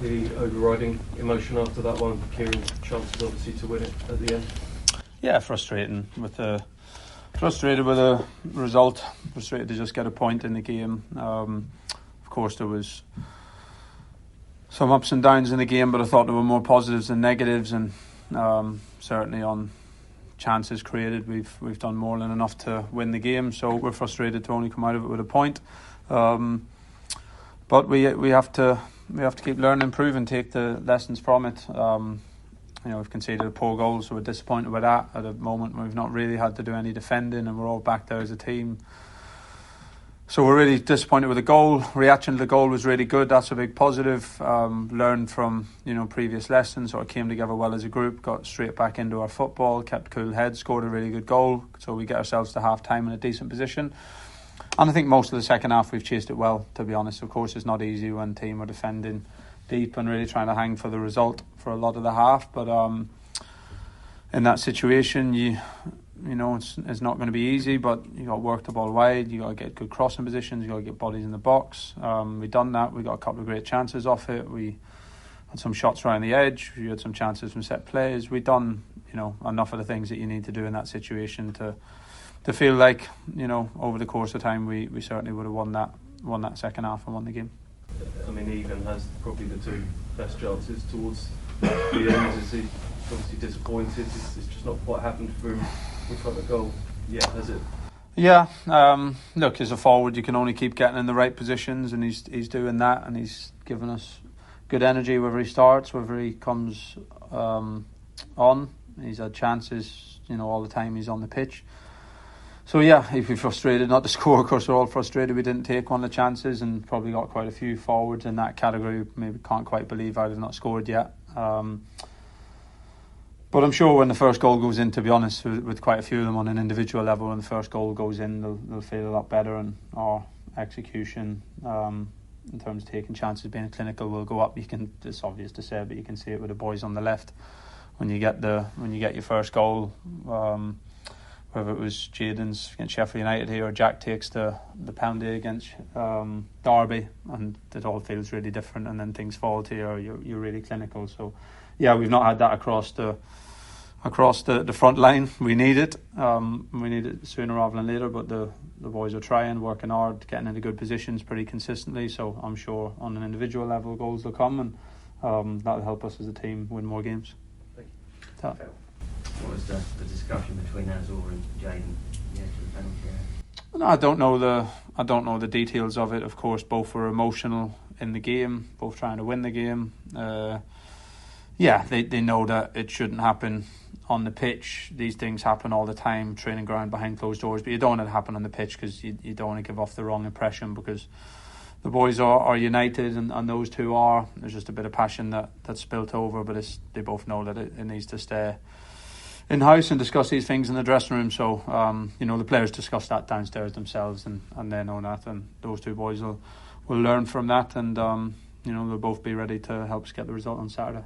the overriding emotion after that one? Kieran's chances obviously to win it at the end. Yeah, frustrated with the result. Frustrated to just get a point in the game. Of course, there was some ups and downs in the game, but I thought there were more positives than negatives, and certainly on chances created, we've done more than enough to win the game. So we're frustrated to only come out of it with a point. But we have to keep learning, improve, and take the lessons from it. We've conceded a poor goal, so we're disappointed with that. At a moment we've not really had to do any defending, and we're all back there as a team. So we're really disappointed with the goal. Reaction to the goal was really good. That's a big positive. Learned from previous lessons, sort of came together well as a group, got straight back into our football, kept cool head, scored a really good goal. So we get ourselves to half time in a decent position. And I think most of the second half we've chased it well, to be honest. Of course, it's not easy when team are defending deep and really trying to hang for the result for a lot of the half. But in that situation, it's not going to be easy, but you got to work the ball wide, you got to get good crossing positions, you got to get bodies in the box. We done that. We got a couple of great chances off it. We had some shots around the edge. We had some chances from set plays. We done enough of the things that you need to do in that situation to feel like over the course of time we certainly would have won that second half and won the game. I mean, Egan has probably the two best chances towards the end. Is he obviously disappointed? It's just not quite happened for him in front of goal yet, has it? Yeah. Look, as a forward, you can only keep getting in the right positions, and he's doing that, and he's given us good energy whether he starts, whether he comes on. He's had chances, all the time he's on the pitch. So yeah, if we're frustrated not to score, of course we're all frustrated we didn't take one of the chances, and probably got quite a few forwards in that category. Maybe can't quite believe how they've not scored yet. But I'm sure when the first goal goes in, to be honest, with quite a few of them on an individual level, when the first goal goes in, they'll feel a lot better, and our execution in terms of taking chances, being clinical, will go up. It's obvious to say, but you can see it with the boys on the left. When you get your first goal, whether it was Jaden's against Sheffield United here, or Jack takes the penalty against Derby, and it all feels really different, and then things fall to you, or you're really clinical. So yeah, we've not had that across the front line. We need it. We need it sooner rather than later, but the boys are trying, working hard, getting into good positions pretty consistently. So I'm sure on an individual level goals will come, and that'll help us as a team win more games. Thank you. Ta. What was the discussion between Azor and Jaden? No, I don't know the details of it. Of course, both were emotional in the game, both trying to win the game. They know that it shouldn't happen on the pitch. These things happen all the time, training ground behind closed doors, but you don't want it to happen on the pitch, because you don't want to give off the wrong impression, because the boys are united, and those two are. There's just a bit of passion that's spilt over, but they both know that it needs to stay in-house and discuss these things in the dressing room. So the players discuss that downstairs themselves, and they know that, and those two boys will learn from that, and they'll both be ready to help us get the result on Saturday.